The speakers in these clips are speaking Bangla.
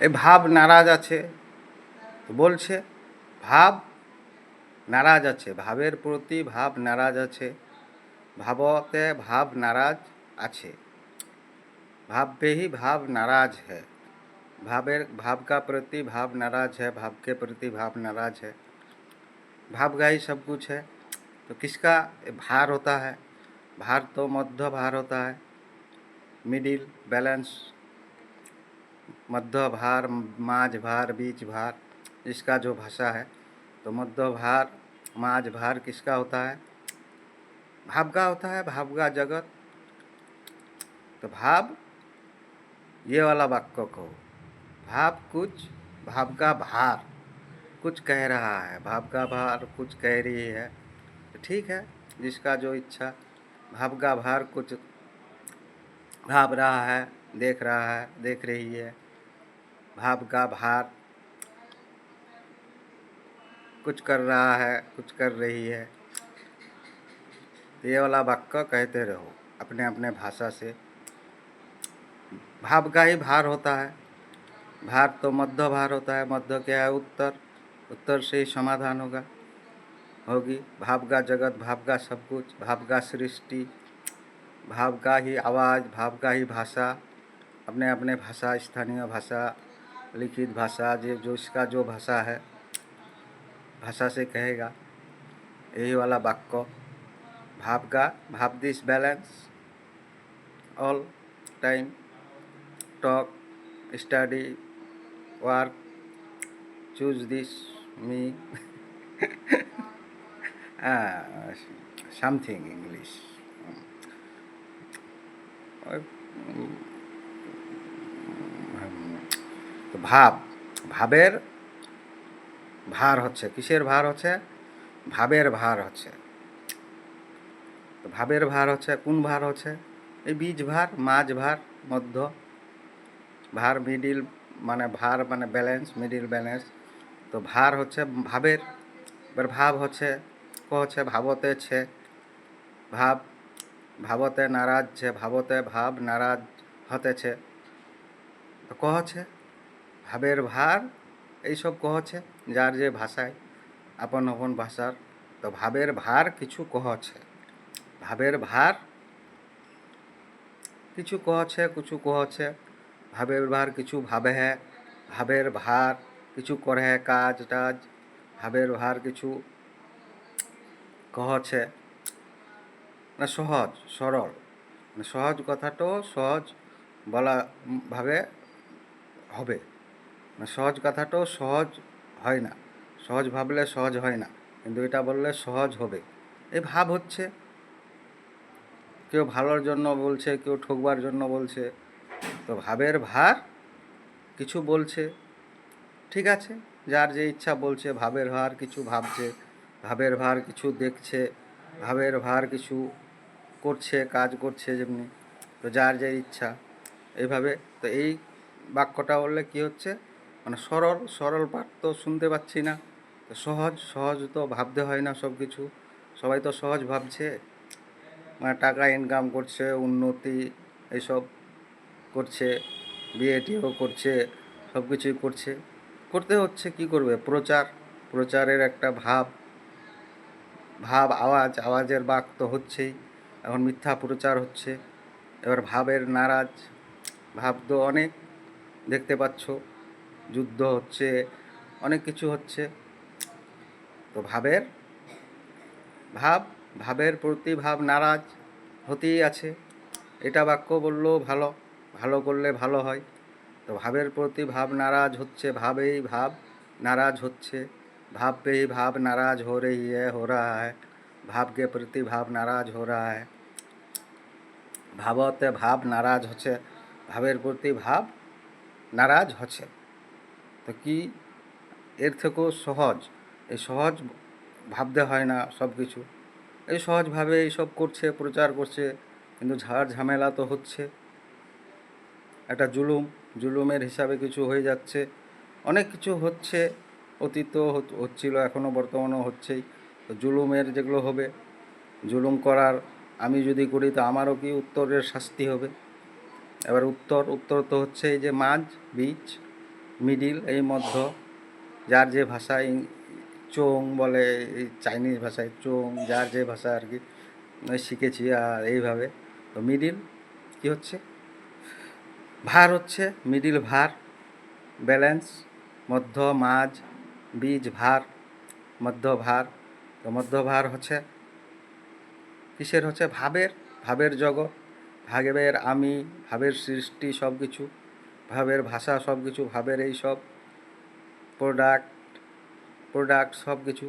এই ভাব নারাজ আছে, তো বলছে ভাব নারাজ আছে, ভাবের প্রতি ভাব নারাজ আছে, ভাবতে ভাব नाराज আছে, भाव पे ही भाव नाराज है, भाव का प्रति भाव नाराज है, भाव के प्रति भाव नाराज है, भाव का ही सब कुछ है। तो किसका भार होता है? भार तो मध्य भार होता है, मिडिल बैलेंस, मध्य भार, माझ भार, बीच भार, इसका जो भाषा है। तो मध्य भार, माझ भार किसका होता है? भाव का होता है, भाव का जगत। तो भाव, ये वाला वाक्य कहो, भाव कुछ, भाव का भार कुछ कह रहा है, भाव का भार कुछ कह रही है। तो ठीक है, जिसका जो इच्छा। भाव का भार कुछ भाव रहा है, देख रहा है, देख रही है। भाव का भार कुछ कर रहा है, कुछ कर रही है। तो ये वाला वाक्य कहते रहो अपने अपने भाषा से। भाव का ही भार होता है, भार तो मध्य भार होता है। मध्य क्या है? उत्तर, उत्तर से ही समाधान होगी। भाव का जगत, भाव का सब कुछ, भाव का सृष्टि, भाव का ही आवाज़, भाव का ही भाषा। अपने अपने भाषा, स्थानीय भाषा, लिखित भाषा, जो इसका जो भाषा है, भाषा से कहेगा। यही वाला वाक्य भाव का, भाव this balance all time, talk, study, work, choose this me, something English. তো ভাবের ভার হচ্ছে, কিসের ভার হচ্ছে? ভাবের ভার হচ্ছে। তো ভাবের ভার হচ্ছে, কোন ভার হচ্ছে? এই বীজ ভার, মাঝ ভার, মধ্য ভার, মিডিল মানে ভার মানে ব্যালেন্স, মিডিল ব্যালেন্স। তো ভার হচ্ছে ভাবের। এবার ভাব হচ্ছে হচ্ছে ভাবতেছে, ভাব ভাবতে নারাজ છે, ভাবতে ভাব নারাজ হতেছে। তো হচ্ছে ভাবের ভার, এইসব হচ্ছে যার যে ভাষায়, আপন আপন ভাষার। তো ভাবের ভার কিছু হচ্ছে, ভাবের ভার কিছু হচ্ছে, ভাবের ভার কিছু ভাবে হ্যাঁ, ভাবের ভার কিছু করে হ্যাঁ, কাজ টাজ। ভাবের ভার কিছু হচ্ছে না, সহজ সরল, মানে সহজ কথাটাও সহজ বলা ভাবে হবে, মানে সহজ কথাটাও সহজ হয় না, সহজ ভাবলে সহজ হয় না, কিন্তু এটা বললে সহজ হবে। এই ভাব হচ্ছে, কেউ ভালোর জন্য বলছে, কেউ ঠকবার জন্য বলছে। তো ভাবের ভার কিছু বলছে, ঠিক আছে, যার যে ইচ্ছা বলছে। ভাবের ভার কিছু ভাবছে, ভাবের ভার কিছু দেখছে, ভাবের ভার কিছু করছে, কাজ করছে যেমনি। তো যার যে ইচ্ছা এইভাবে। তো এই বাক্যটা বললে কি হচ্ছে, মানে সরল, সরল পাঠ তো শুনতে পাচ্ছি না। তো সহজ, সহজ তো ভাবতে হয় না সব কিছু, সবাই তো সহজ ভাবছে, মানে টাকা ইনকাম করছে, উন্নতি এইসব করছে, বিয়ে টিও করছে, সব কিছুই করছে, করতে হচ্ছে। কি করবে? প্রচার, প্রচারের একটা ভাব, আওয়াজ, আওয়াজের বাক তো হচ্ছেই। এখন মিথ্যা প্রচার হচ্ছে। এবার ভাবের নারাজ, ভাব তো অনেক দেখতে পাচ্ছ, যুদ্ধ হচ্ছে, অনেক কিছু হচ্ছে। তো ভাবের প্রতি ভাব নারাজ হতেই আছে। এটা বাক্য বললেও ভালো, ভালো করলে ভালো হয়। তো ভাবের প্রতি ভাব নারাজ হচ্ছে, ভাবেই ভাব नाराज হচ্ছে, भाव पे ही भाव नाराज हो रही है, हो रहा है, भाव के प्रति भाव नाराज हो रहा है। ভাবতে ভাব নারাজ হচ্ছে, ভাবের প্রতি ভাব নারাজ হচ্ছে। তো কি এর থেকেও সহজ? এই সহজ ভাবতে হয় না সব কিছু, এই সহজভাবে এইসব করছে, প্রচার করছে, কিন্তু ঝাড় ঝামেলা তো হচ্ছে। একটা জুলুমের হিসাবে কিছু হয়ে যাচ্ছে, অনেক কিছু হচ্ছে, অতীত হচ্ছিল, এখনও বর্তমানেও হচ্ছেই। তো জুলুমের যেগুলো হবে, জুলুম করার আমি যদি করি তো আমারও কি উত্তরের শাস্তি হবে। এবার উত্তর তো হচ্ছে এই যে মাঝ, বীজ, মিডিল এই মধ্য, যার যে ভাষায় চোং বলে, এই চাইনিজ ভাষায় চোং, যার যে ভাষা আর কি শিখেছি আর এইভাবে। তো মিডিল কি হচ্ছে, ভার হচ্ছে মিডিল ভার, ব্যালেন্স মধ্য, মাঝ, বীজ, ভার, মধ্য ভার। তো মধ্য ভার হচ্ছে কিসের, হচ্ছে ভাবের, ভাবের জগৎ, ভাবের আমি, ভাবের সৃষ্টি, সব কিছু ভাবের ভাষা, সব কিছু ভাবের, এই সব প্রোডাক্ট সব কিছু,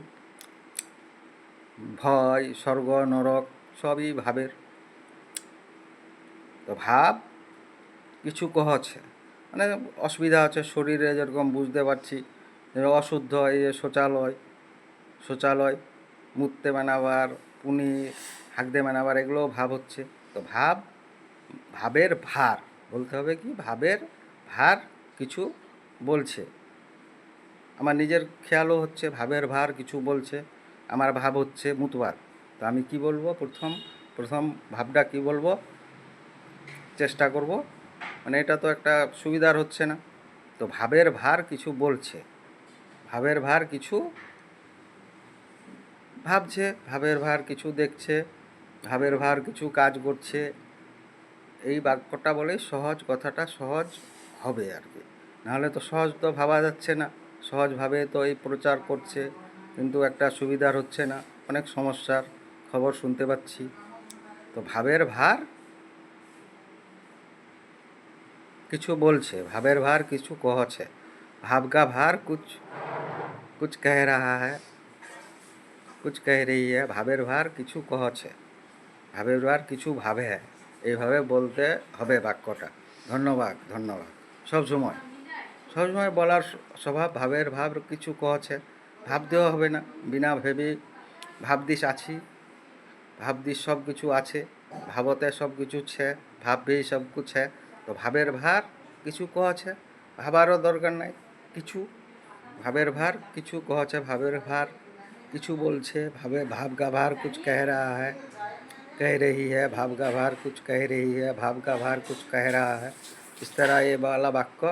ভয়, স্বর্গ, নরক সবই ভাবের। তো ভাব কিছু কহছে, মানে অসুবিধা আছে শরীরে, যেরকম বুঝতে পারছি অশুদ্ধ, এই যে শৌচালয় মুততে বানাবার, পুনি হাঁকতে বানাবার, এগুলোও ভাব হচ্ছে। তো ভাবের ভার বলতে হবে কি, ভাবের ভার কিছু বলছে, আমার নিজের খেয়ালও হচ্ছে ভাবের ভার কিছু বলছে, আমার ভাব হচ্ছে মুতবার। তো আমি কি বলবো, প্রথম ভাবটা কি বলবো চেষ্টা করব, মানে এটা তো একটা সুবিধার হচ্ছে না। তো ভাবের ভার কিছু বলছে, ভাবের ভার কিছু ভাবছে, ভাবের ভার কিছু দেখছে, ভাবের ভার কিছু কাজ করছে। এই বাক্যটা বলে সহজ, কথাটা সহজ হবে আর কি, নাহলে তো সহজ তো ভাবা যাচ্ছে না। সহজভাবে তো এই প্রচার করছে, কিন্তু একটা সুবিধার হচ্ছে না, অনেক সমস্যার খবর শুনতে পাচ্ছি। তো ভাবের ভার কিছু বলছে, ভাবের ভার কিছু কহছে, ভাব का भार कुछ कुछ कह रहा है, कुछ कह रही है, ভাবের ভার কিছু কহছে, ভাবের ভার কিছু ভাবে, এইভাবে বলতে হবে বাক্যটা। ধন্যবাদ। সবসময় বলার স্বভাব, ভাবের ভাব কিছু কহছে, ভাব দেওয়া হবে না, বিনা ভেবে ভাবদিস আছি, ভাবদিস সব কিছু আছে, ভাবতে সব কিছু ছে, ভাববেই সব কিছু है। তো ভাবের ভার কিছু কহছে, ভাবারও দরকার নাই কিছু, ভাবের ভার কিছু কহছে, ভাবের ভার কিছু বলছে, भाव का भार कुछ कह रहा है, कह रही है, भाव का भार कुछ कह रही है, भाव का भार कुछ कह रहा है। इस तरह ये वाला वाक्य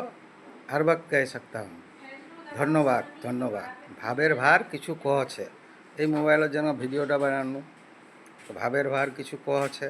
हर वक्त कह सकता हूँ। ধন্যবাদ। ভাবের ভার কিছু কহছে, এই মোবাইলের জন্য ভিডিওটা বানানো। তো ভাবের ভার কিছু কহছে,